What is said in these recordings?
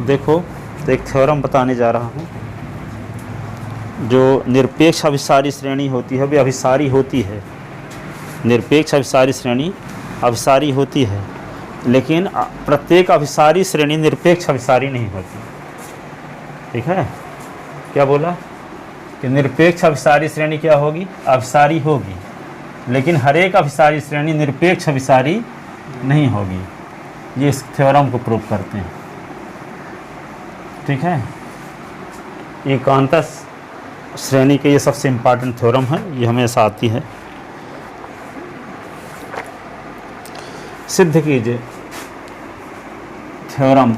देखो, एक थ्योरम बताने जा रहा हूँ। जो निरपेक्ष अभिसारी श्रेणी होती है वे अभिसारी होती है। निरपेक्ष अभिसारी श्रेणी अभिसारी होती है, लेकिन प्रत्येक अभिसारी श्रेणी निरपेक्ष अभिसारी नहीं होती। ठीक है, क्या बोला कि निरपेक्ष अभिसारी श्रेणी क्या होगी? अभिसारी होगी, लेकिन हर एक अभिसारी श्रेणी निरपेक्ष अभिसारी नहीं होगी। ये इस थ्योरम को प्रूव करते हैं। ठीक है, एकांत श्रेणी के ये सबसे इम्पॉर्टेंट थ्योरम है, ये हमेशा आती है। सिद्ध कीजिए थ्योरम,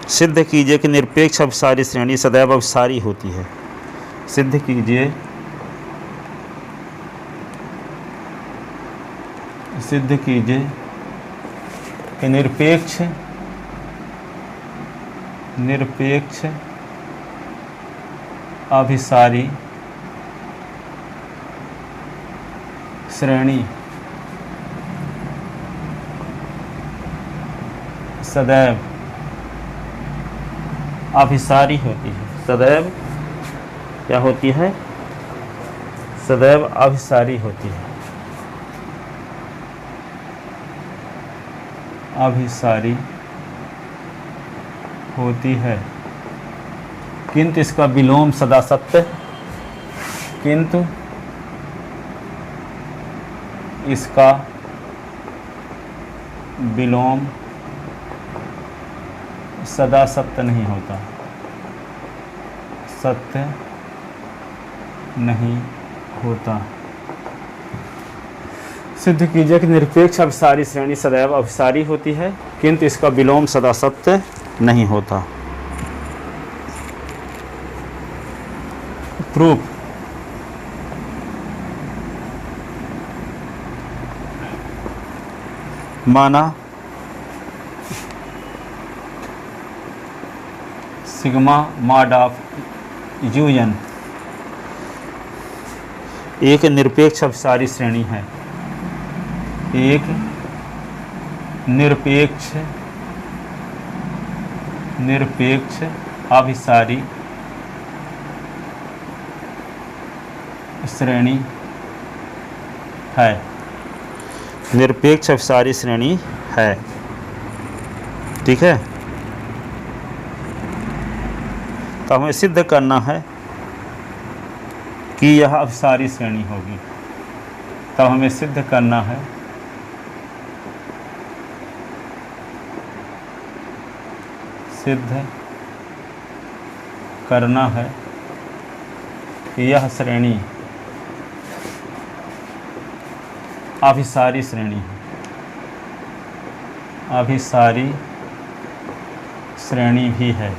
सिद्ध कीजिए कि निरपेक्ष अभिसारी श्रेणी सदैव अभिसारी होती है। सिद्ध कीजिए, सिद्ध कीजिए कि निरपेक्ष अभिसारी श्रेणी सदैव अभिसारी होती है। सदैव क्या होती है? सदैव अभिसारी होती है। अभिसारी होती है, किंतु इसका विलोम सदा सत्य, किंतु इसका विलोम सदा सत्य नहीं होता। सत्य नहीं होता। सिद्ध कीजिए कि निरपेक्ष अभिसारी श्रेणी सदैव अभिसारी होती है, किंतु इसका विलोम सदा सत्य नहीं होता। प्रूफ, माना सिग्मा मॉड ऑफ UN एक निरपेक्ष अभिसारी श्रेणी है। एक निरपेक्ष अभिसारी श्रेणी है। निरपेक्ष अभिसारी श्रेणी है। ठीक है, तो हमें सिद्ध करना है कि यह अभिसारी श्रेणी होगी। तब हमें सिद्ध करना है कि यह श्रेणी अभिसारी श्रेणी है। अभिसारी श्रेणी भी है।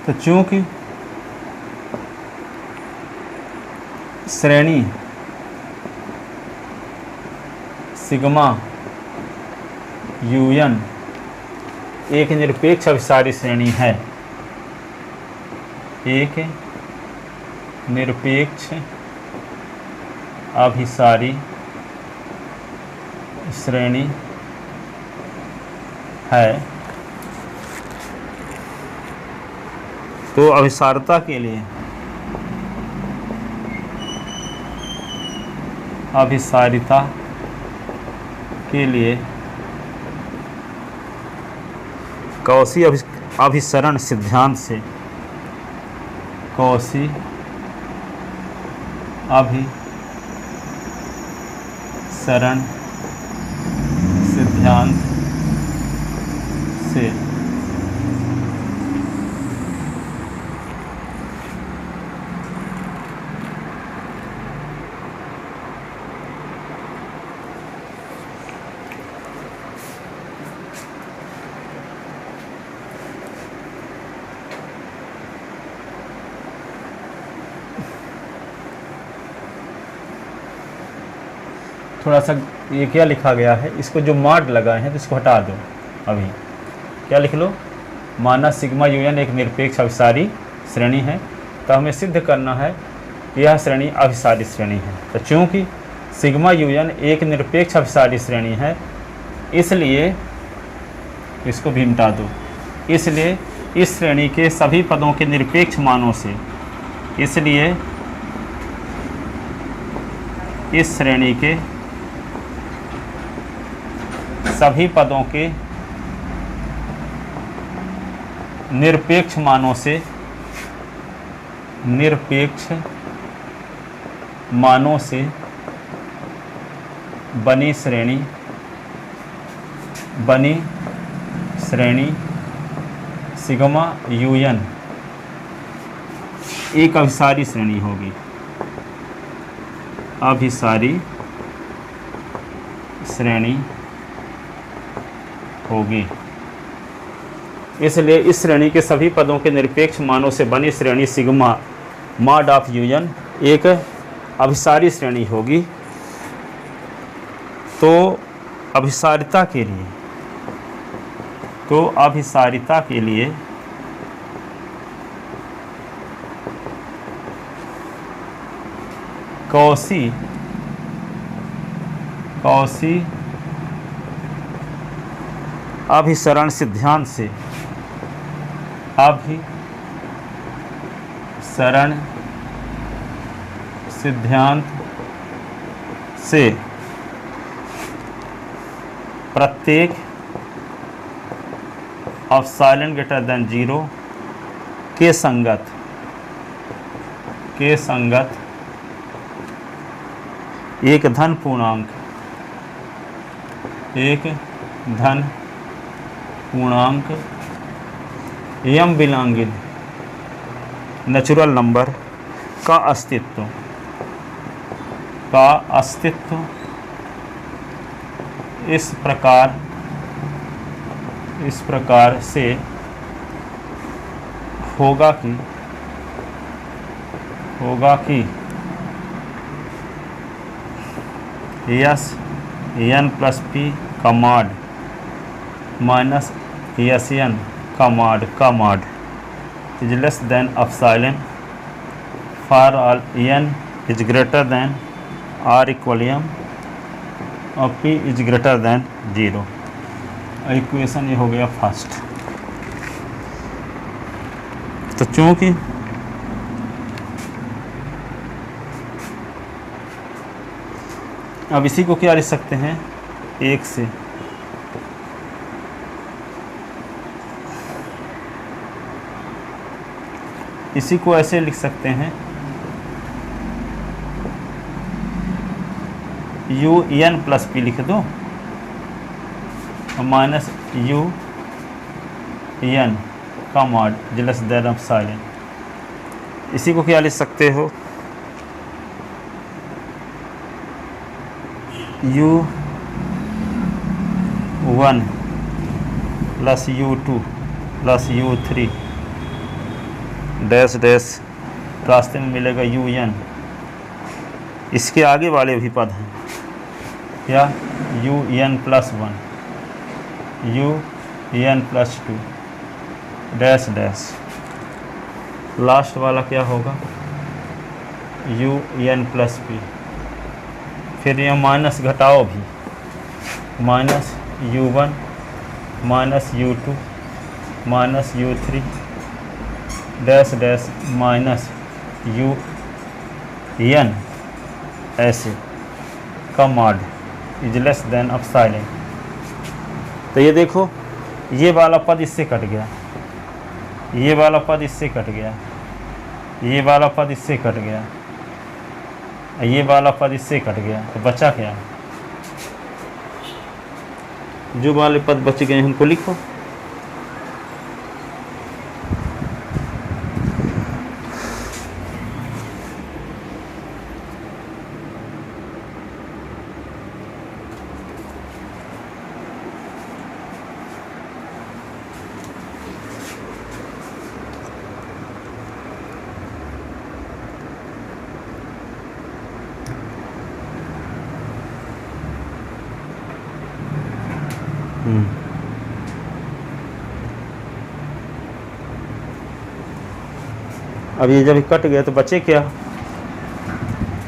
तो चूंकि श्रेणी सिग्मा UN एक निरपेक्ष अभिसारी श्रेणी है, एक निरपेक्ष अभिसारी श्रेणी है, तो अभिसारता के लिए अभिसारिता के लिए कौशी अभिसरण सिद्धांत से कौशी अभिसरण सिद्धांत से थोड़ा सा ये क्या लिखा गया है, इसको जो मॉड लगाए हैं तो इसको हटा दो। अभी क्या लिख लो, माना सिग्मा यूएन एक निरपेक्ष अभिसारी श्रेणी है। तो हमें सिद्ध करना है कि यह श्रेणी अभिसारी श्रेणी है। तो चूँकि सिग्मा यूएन एक निरपेक्ष अभिसारी श्रेणी है, इसलिए इसको भी मिटा दो। इसलिए इस श्रेणी के सभी पदों के निरपेक्ष मानों से, इसलिए इस श्रेणी के सभी पदों के निरपेक्ष मानों से, निरपेक्ष मानों से बनी श्रेणी सिग्मा यूएन एक अभिसारी श्रेणी होगी। अभिसारी श्रेणी होगी। इसलिए इस श्रेणी के सभी पदों के निरपेक्ष मानों से बनी श्रेणी सिग्मा मॉड ऑफ यूएन एक अभिसारी श्रेणी होगी। तो अभिसारिता के लिए कॉची अभिसरण सिद्धांत से, अभिसरण सिद्धांत से प्रत्येक एप्सिलॉन ग्रेटर देन 0 के संगत एक धन पूर्णांक m बिलोंगिंग नेचुरल नंबर का अस्तित्व इस प्रकार से होगा कि यस एन प्लस पी का मॉड माइनस यस एन का mod is less than epsilon for all N is greater than or equal M और P is greater than 0। Equation ये हो गया फर्स्ट। तो चूँकि अब इसी को क्या लिख सकते हैं, 1 से इसी को ऐसे लिख सकते हैं, यू एन प्लस पी लिख दो माइनस यू एन का मॉड लेस देन एप्सिलॉन। इसी को क्या लिख सकते हो, U1 plus U2 plus U3 dash dash रास्ते में मिलेगा UN। इसके आगे वाले भी पद हैं या UN plus 1 UN plus 2 dash dash. Last वाला क्या होगा, UN प्लस पी। फिर ये माइनस घटाओ भी, minus U1 minus U2 minus U3 dash dash minus UN ऐसे का mod is less than epsilon. तो ये देखो, ये वाला पद इससे कट गया, ये वाला पद इससे कट गया, ये वाला पद इससे कट गया, ये वाला पद इससे कट गया। तो बचा क्या, जो वाले पद बच गए उनको लिखो। अब ये जब कट गया तो बचे क्या,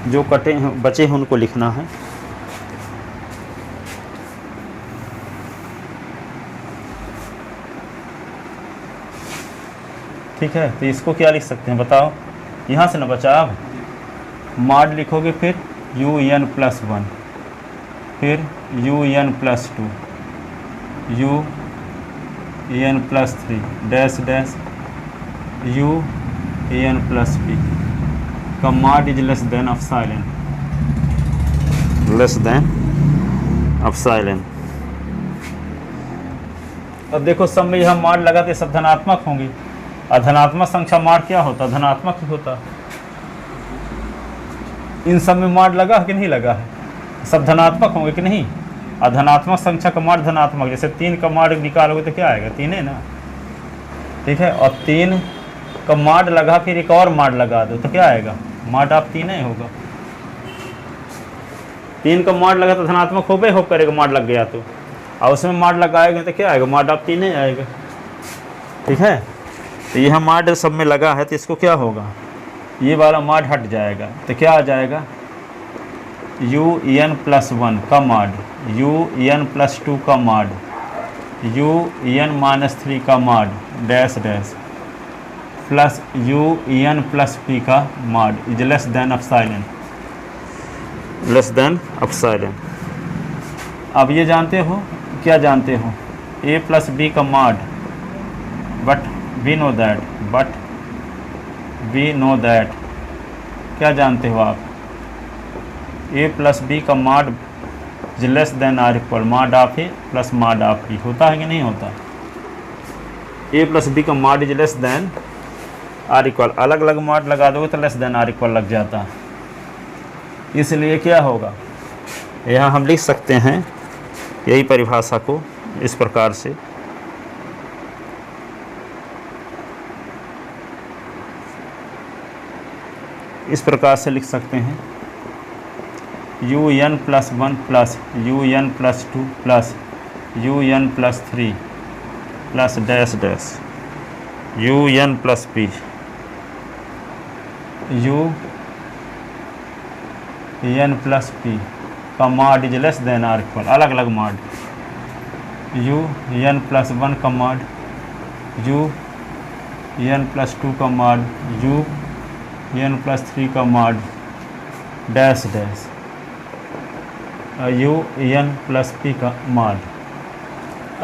जो कटे हैं बचे हैं उनको लिखना है। ठीक है, तो इसको क्या लिख सकते हैं बताओ, यहाँ से ना बचा, अब मॉड लिखोगे फिर UN+1, फिर UN+2, UN+3 dash dash UN+P का mod is less than epsilon, less than epsilon. अब देखो सब में यह मॉड लगाते सब धनात्मक होंगे, और धनात्मक संख्या मॉड क्या होता, धनात्मक ही होता। इन सब में मॉड लगा है कि नहीं लगा है, सब धनात्मक होंगे कि नहीं, और धनात्मक संख्या का मॉड धनात्मक, जैसे 3 का मॉड निकालोगे तो क्या आएगा, 3 है ना, ठीक है, और 3 का मॉड लगा फिर एक और मॉड लगा दो तो क्या आएगा, मॉड ऑफ 3 ही होगा। 3 का मॉड लगा तो धनात्मक होबे हो करेगा, मॉड लग गया तो, और उसमें मॉड लगाएंगे तो क्या आएगा, मॉड ऑफ 3 ही आएगा। ठीक है, तो यह मॉड सब में लगा है तो इसको क्या होगा, ये वाला मॉड हट जाएगा तो क्या आ जाएगा, UN+1 का मॉड, UN+2 का मॉड, UN-3 का mod dash dash plus UN+P का mod is less than epsilon, less than epsilon. अब ये जानते हो, क्या जानते हो, A+B का mod, but we know that, क्या जानते हो आप, A+B का mod is less than or equal mod of A plus mod of B, होता है कि नहीं होता। A+B का mod is less than or equal, अलग अलग मॉड लगा दोगे तो लेस देन आर इक्वल लग जाता है, इसलिए क्या होगा, यहाँ हम लिख सकते हैं यही परिभाषा को इस प्रकार से, इस प्रकार से लिख सकते हैं, UN+1 plus UN+2 plus UN+3 plus dash dash UN+P, UN+P का mod is less than or equal, अलग अलग मॉड, UN+1 का मॉड, UN+2 का मॉड, UN+3 का मॉड डैश डैश UN+P का मॉड।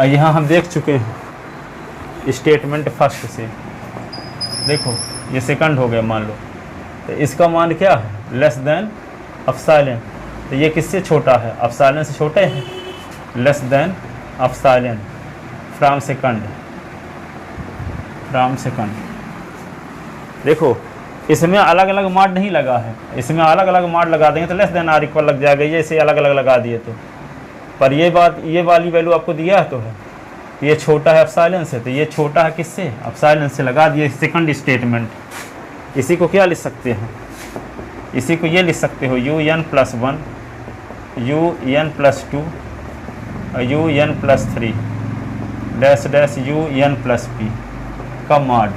यहाँ हम देख चुके हैं स्टेटमेंट फर्स्ट से, देखो ये सेकंड हो गया मान लो, तो इसका मान क्या है, लेस देन एप्सिलॉन, तो ये किससे छोटा है, एप्सिलॉन से छोटे हैं, less than epsilon from second. देखो इसमें अलग अलग मॉड नहीं लगा है, इसमें अलग अलग मॉड लगा देंगे तो लेस देन आर इक्वल लग जाएगा, ये इसे अलग अलग लगा दिए तो, पर ये बात, ये वाली वैल्यू आपको दिया है तो है, ये छोटा है एप्सिलॉन से, तो ये छोटा है किससे, एप्सिलॉन से लगा दिए सेकंड स्टेटमेंट। इसी को क्या लिख सकते हैं, इसी को ये लिख सकते हो UN+1, UN+2, UN+3 dash dash UN+P का mod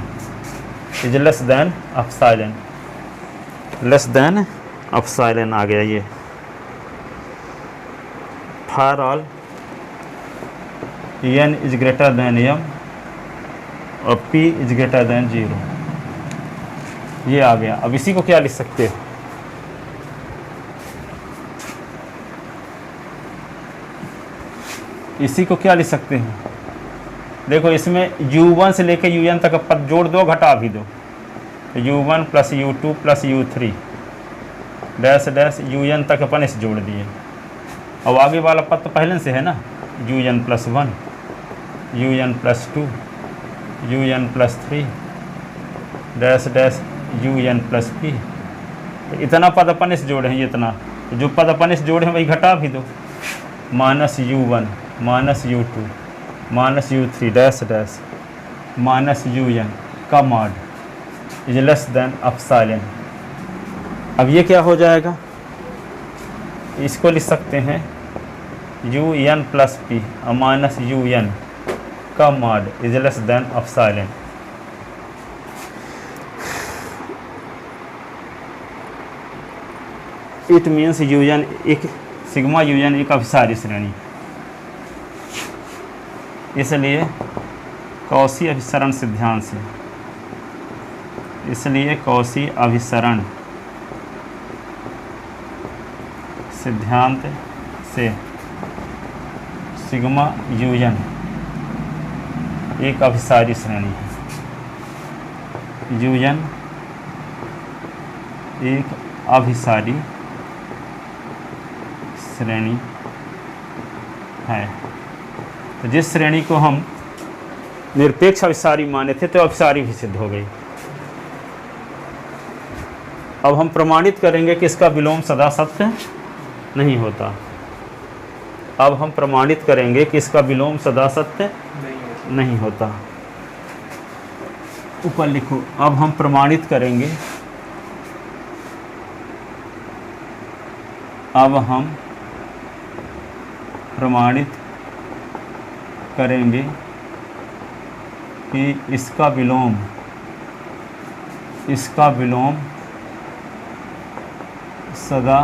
is less than epsilon, less than epsilon आ गया ये, for all n is greater than m और p इज ग्रेटर देन 0, ये आ गया। अब इसी को क्या लिख सकते हो, इसी को क्या लिख सकते हैं, देखो इसमें U1 से लेकर UN तक पद जोड़ दो, घटा भी दो, तो U1 plus U2 plus U3 dash dash UN तक अपन इसे जोड़ दिए, अब आगे वाला पद तो पहले से है ना, UN+1, UN+2, UN+3 dash dash UN+P, तो इतना पद अपन इस जोड़े हैं, इतना, तो जो पद अपन इस जोड़े हैं वही घटा भी दो, minus U1 minus U2 minus U3 dash dash minus UN का mod is less than epsilon. अब ये क्या हो जाएगा, इसको लिख सकते हैं UN+P और माइनस UN का mod is less than epsilon. It means U N एक सिग्मा यूजन एक अभिसारी श्रेणी, इसलिए कॉशी अभिसरण सिद्धांत से, इसलिए कॉशी अभिसरण सिद्धांत से सिग्मा यूजन एक अभिसारी श्रेणी है, यूजन एक अभिसारी श्रेणी है। तो जिस श्रेणी को हम निरपेक्ष अभिसारी माने थे तो अभिसारी भी सिद्ध हो गई। अब हम प्रमाणित करेंगे कि इसका विलोम सदा सत्य नहीं होता। अब हम प्रमाणित करेंगे कि इसका विलोम सदा सत्य नहीं होता। ऊपर लिखो, अब हम प्रमाणित करेंगे, अब हम प्रमाणित करेंगे कि इसका विलोम सदा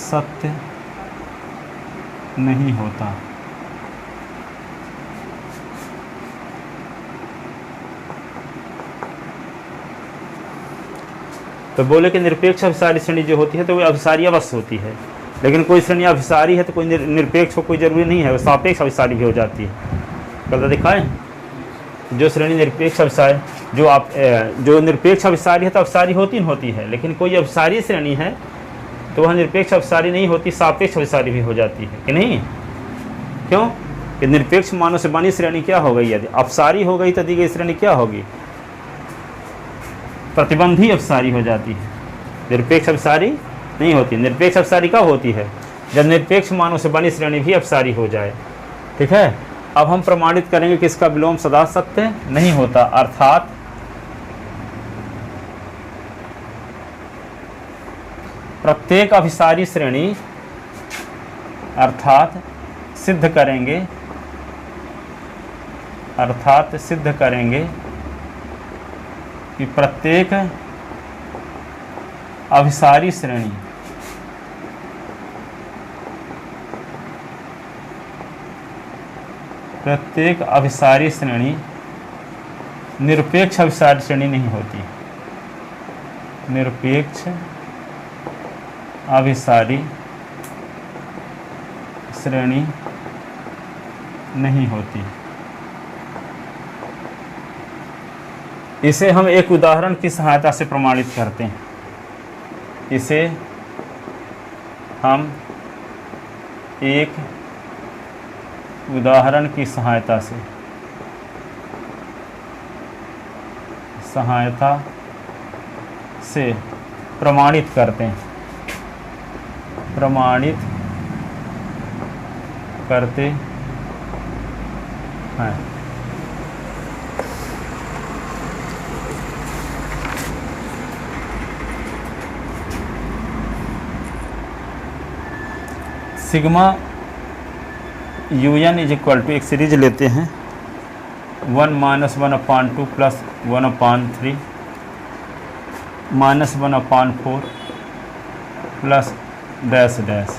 सत्य नहीं होता। तो बोले कि निरपेक्ष अभिसारी श्रेणी जो होती है तो वो अभिसारी अवश्य होती है, लेकिन कोई श्रेणी अभिसारी है तो कोई निरपेक्ष हो कोई ज़रूरी नहीं है, वो सापेक्ष अभिसारी भी हो जाती है। कल दिखाएं, जो श्रेणी निरपेक्ष अभिसारी जो निरपेक्ष अभिसारी है तो अभिसारी होती है, लेकिन कोई अभिसारी श्रेणी है तो वह निरपेक्ष अभिसारी नहीं होती, सापेक्ष अभिसारी भी हो जाती है कि नहीं? क्यों कि निरपेक्ष मानों से बनी श्रेणी क्या हो गई? यदि अभिसारी हो गई तो दी गई श्रेणी क्या होगी? प्रतिबंधी अभिसारी हो जाती है, निरपेक्ष अभिसारी नहीं होती। निरपेक्ष अभिसारी कब होती है? जब निरपेक्ष मानों से बनी श्रेणी भी अभिसारी हो जाए। ठीक है, अब हम प्रमाणित करेंगे कि इसका विलोम सदा सत्य नहीं होता, अर्थात प्रत्येक अभिसारी श्रेणी, अर्थात सिद्ध करेंगे कि प्रत्येक अभिसारी श्रेणी निरपेक्ष अभिसारी श्रेणी नहीं होती, निरपेक्ष अभिसारी श्रेणी नहीं होती। इसे हम एक उदाहरण की सहायता से प्रमाणित करते हैं। इसे हम एक उदाहरण की सहायता से प्रमाणित करते हैं, प्रमाणित करते हैं। Sigma UN is equal to, एक सीरीज लेते हैं, 1 - 1/2 + 1/3 -1/4 प्लस डैश डैश।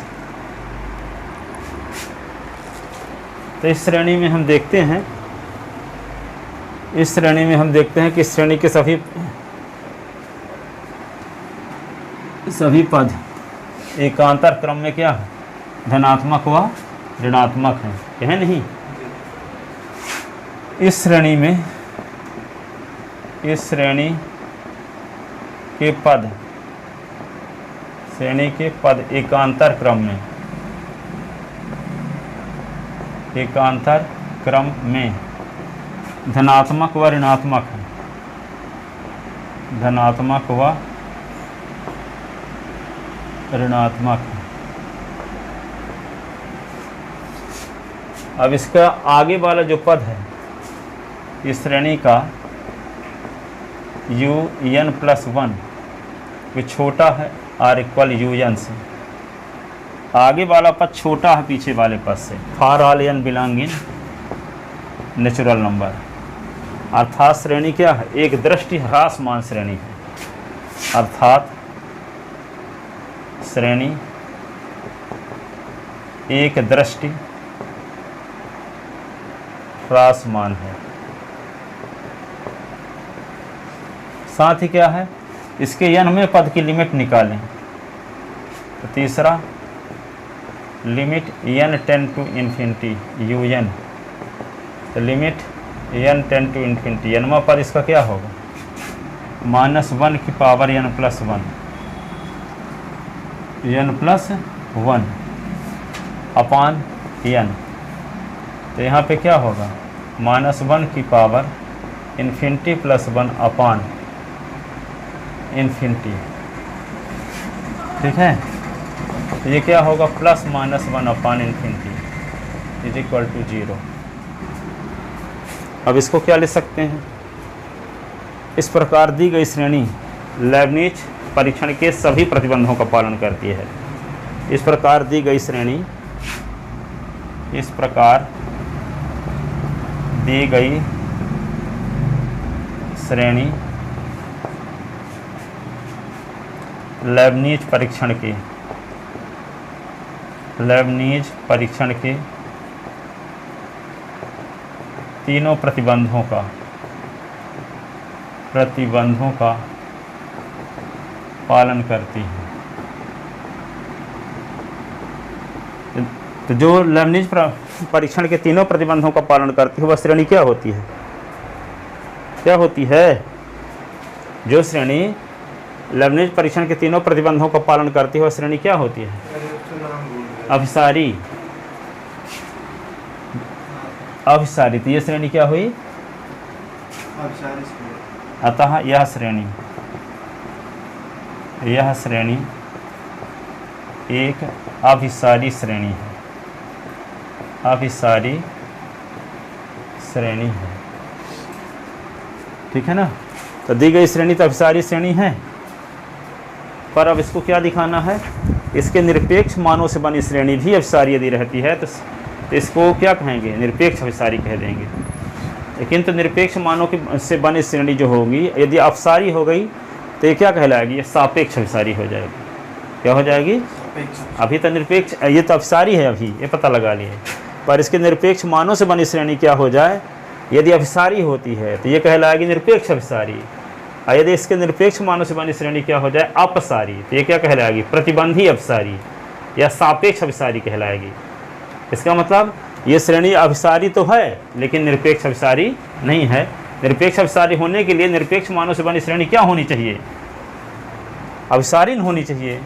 तो इस श्रेणी में हम देखते हैं, कि इस श्रेणी के सभी पद एकांतर क्रम में क्या है? धनात्मक व ऋणात्मक है, है नहीं? इस श्रेणी के पद एकांतर क्रम में धनात्मक व ऋणात्मक है, धनात्मक व ऋणात्मक है। अब इसका आगे वाला जो पद है इस श्रेणी का UN+1 वो छोटा है R = UN से, आगे वाला पद छोटा है पीछे वाले पद से। For all n belong in natural number, अर्थात श्रेणी क्या है? एक दृष्टि ह्रासमान श्रेणी है, अर्थात श्रेणी एक दृष्टि ह्रासमान है। साथ ही क्या है, इसके n पद की लिमिट निकालें। तो तीसरा, limit n tend to infinity un, तो limit n tend to infinity, n पद इसका क्या होगा, -1 की power n plus 1 upon n। तो यहाँ पे क्या होगा, -1 की power infinity plus 1 upon infinity. ठीक है, तो ये क्या होगा, +-1 upon infinity is equal to 0। अब इसको क्या लिख सकते हैं, इस प्रकार दी गई श्रेणी लेबनिज परीक्षण के सभी प्रतिबंधों का पालन करती है। इस प्रकार दी गई श्रेणी, इस प्रकार दी गई श्रेणी लेबनिज परीक्षण के तीनों प्रतिबंधों का पालन करती है। तो जो लेबनिज परीक्षण के तीनों प्रतिबंधों का पालन करती है वह श्रेणी क्या होती है, जो श्रेणी लेबनिज परीक्षण के तीनों प्रतिबंधों का पालन करती है वह श्रेणी क्या होती है, अभिसारी। तो ये श्रेणी क्या हुई, अतः यह श्रेणी एक अभिसारी श्रेणी है, ठीक है ना। तो दी गई श्रेणी तो अभिसारी श्रेणी है, पर अब इसको क्या दिखाना है, इसके निरपेक्ष मानों से बनी श्रेणी भी अभिसारी यदि रहती है तो इसको क्या कहेंगे, निरपेक्ष अभिसारी कह देंगे। लेकिन तो निरपेक्ष मानों की से बनी श्रेणी जो होगी यदि अपसारी हो गई तो ये क्या कहलाएगी, ये सापेक्ष अभिसारी हो जाएगी। क्या हो जाएगी, अभी तो निरपेक्ष, ये तो अपसारी है अभी, ये पता लगा लिए, पर इसके निरपेक्ष मानों से बनी श्रेणी क्या हो जाए, यदि अभिसारी होती है तो ये कहलाएगी निरपेक्ष अभिसारी। और यदि इसके निरपेक्ष मानों से बनी श्रेणी क्या हो जाए, अपसारी, तो ये क्या कहलाएगी, प्रतिबंधी अभिसारी या सापेक्ष अभिसारी कहलाएगी। इसका मतलब ये श्रेणी अभिसारी तो है लेकिन निरपेक्ष अभिसारी नहीं है। निरपेक्ष अभिसारी होने के लिए निरपेक्ष मानों से बनी श्रेणी क्या होनी चाहिए, अभिसारी होनी चाहिए,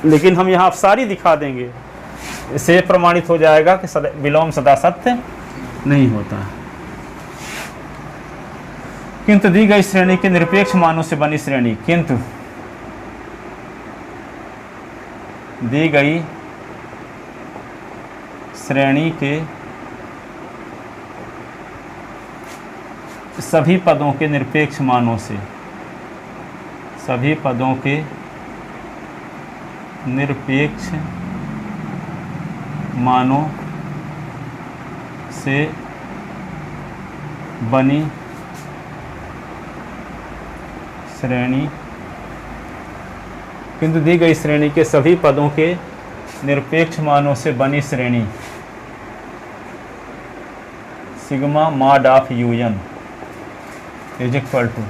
लेकिन हम यहाँ अपसारी दिखा देंगे। इससे प्रमाणित हो जाएगा कि विलोम सदा सत्य नहीं होता। किंतु दी गई श्रेणी के निरपेक्ष मानों से बनी श्रेणी, किंतु दी गई श्रेणी के सभी पदों के निरपेक्ष मानों से, सभी पदों के निरपेक्ष मानों से बनी श्रेणी, किंतु दी गई श्रेणी के सभी पदों के निरपेक्ष मानों से बनी श्रेणी sigma mod of un is equal to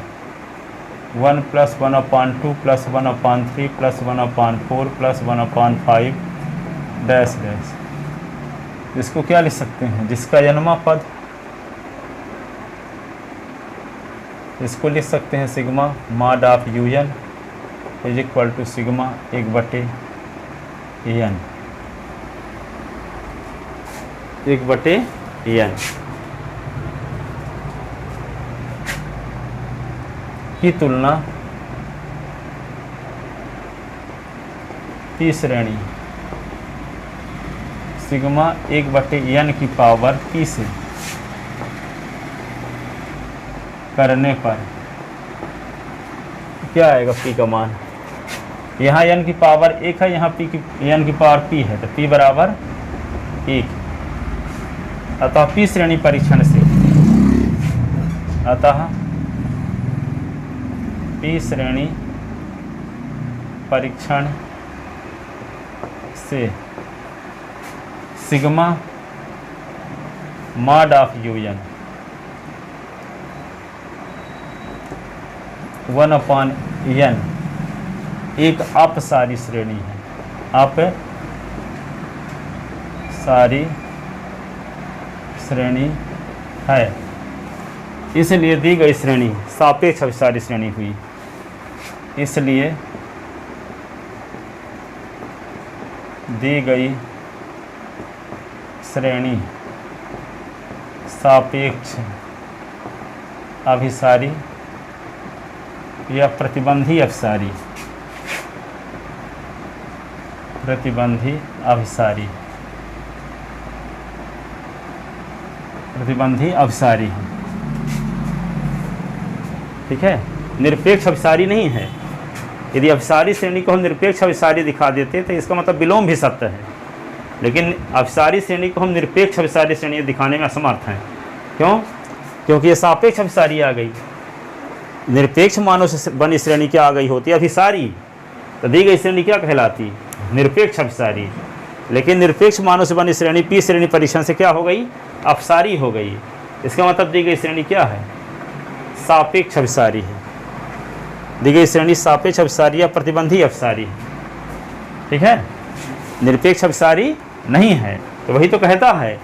1 + 1/2 + 1/3 + 1/4 + 1/5 dash dash. इसको क्या लिख सकते हैं, जिसका जन्मा पद, इसको लिख सकते हैं sigma mod of un is equal to sigma 1/n, 1/n की तुलना पी श्रेणी सिग्मा 1/n की पावर p से करने पर क्या आएगा, p का मान। यहाँ n की पावर 1 है, यहाँ p की n की पावर p है, तो p बराबर 1। अतः p श्रेणी परीक्षण से, अतः p श्रेणी परीक्षण से sigma mod of UN 1/n एक अपसारी श्रेणी है, अपसारी श्रेणी है, इसलिए दी गई श्रेणी सापेक्ष अभिसारी श्रेणी हुई। इसलिए दी गई श्रेणी सापेक्ष अभिसारी या प्रतिबंधी अभिसारी, प्रतिबंधी अभिसारी, प्रतिबंधी अभिसारी, ठीक है, निरपेक्ष अभिसारी नहीं है। यदि अभिसारी श्रेणी को हम निरपेक्ष अभिसारी दिखा देते तो इसका मतलब विलोम भी सत्य है, लेकिन अभिसारी श्रेणी को हम निरपेक्ष अभिसारी श्रेणी दिखाने में असमर्थ हैं। क्यों? क्योंकि ये सापेक्ष अभिसारी आ गई। निरपेक्ष मानों से बनी श्रेणी क्या आ गई होती है? अभिसारी। तो दी गई श्रेणी क्या कहलाती? निरपेक्ष अभिसारी। लेकिन निरपेक्ष मानों से बनी श्रेणी पी श्रेणी परीक्षण से क्या हो गई? अपसारी हो गई। इसका मतलब दी गई श्रेणी क्या है? सापेक्ष अभिसारी है। दी गई श्रेणी सापेक्ष अभिसारी या प्रतिबंधी अभिसारी है, ठीक है, निरपेक्ष अभिसारी नहीं है। तो वही तो कहता है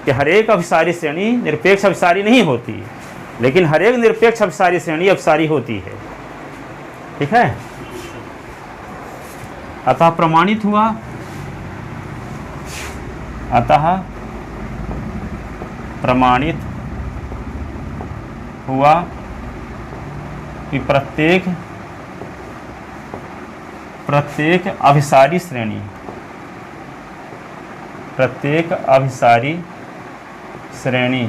कि हर एक अभिसारी श्रेणी निरपेक्ष अभिसारी नहीं होती, लेकिन हर एक निरपेक्ष अभिसारी श्रेणी अभिसारी होती है, ठीक है। अतः प्रमाणित हुआ, अतः प्रमाणित हुआ कि प्रत्येक अभिसारी श्रेणी, प्रत्येक अभिसारी श्रेणी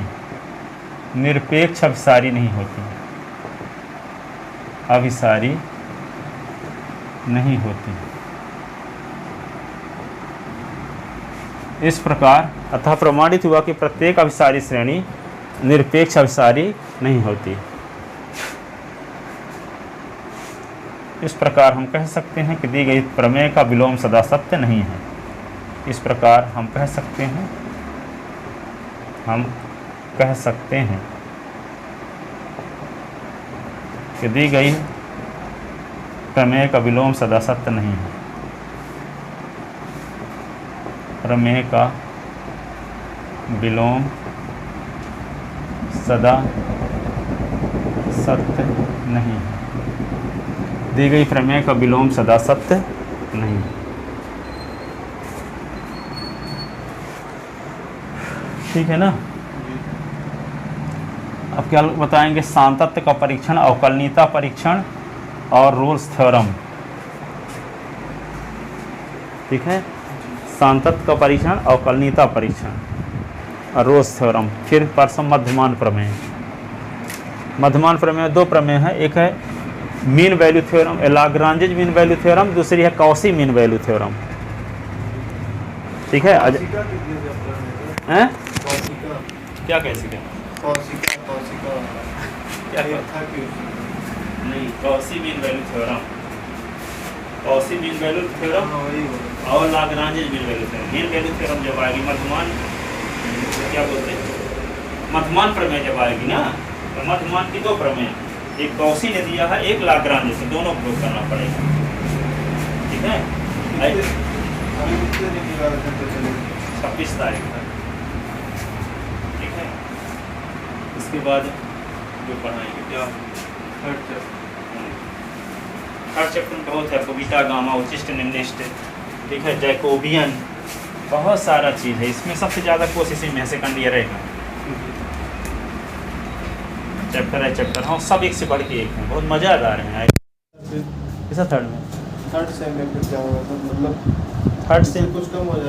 निरपेक्ष अभिसारी नहीं होती, अभिसारी नहीं होती। इस प्रकार अतः प्रमाणित हुआ कि प्रत्येक अभिसारी श्रेणी निरपेक्ष अभिसारी नहीं होती। इस प्रकार हम कह सकते हैं कि दी गई प्रमेय का विलोम सदा सत्य नहीं है। इस प्रकार हम कह सकते हैं कि दी गई प्रमेय का विलोम सदा सत्य नहीं है। प्रमेय का विलोम सदा सत्य नहीं है। दी गई प्रमेय का विलोम सदा सत्य नहीं है, ठीक है ना। अब क्या बताएंगे? सांतत्य का परीक्षण, अवकलनीयता परीक्षण और रोल्स थ्योरम, ठीक है। सांतत्य का परीक्षण, अवकलनीयता परीक्षण और रोल्स थ्योरम। फिर परसम मध्यमान प्रमेय। मध्यमान प्रमेय दो प्रमेय है, एक है mean value theorem, Lagrange's mean value theorem, दूसरी है कॉची मीन वैल्यू थ्योरम, ठीक है। हैं? क्या कैसे क्या नहीं, Cauchy mean value theorem, Cauchy mean value theorem और लाग्रांजेज मीन वैल्यू थ्योरम। मीन वैल्यू थ्योरम जब आएगी मध्यमान, क्या बोलते हैं, मध्यमान प्रमेय जब आएगी ना, तो मध्यमान की दो प्रमेय, एक कॉची ने दिया है, एक लाग्रांज से, दोनों प्रयोग करना पड़ेगा, ठीक है। 26 तारीख तक, ठीक है। इसके बाद जो पढ़ाएंगे क्या? थर्ड चैप्टर में बहुत है, बीटा गामा उचिष्ट निम्निष्ट, ठीक है, जैकोबियन, बहुत सारा चीज़ है इसमें। सबसे ज़्यादा कोशिश में सेकंड ईयर रहेगा। चैप्टर है चैप्टर, हाँ सब एक से बढ़ के एक हैं, बहुत मज़ेदार हैं। ऐसा थर्ड में, थर्ड सेम में फिर क्या होगा? मतलब थर्ड सेम कुछ कम हो जाएगा।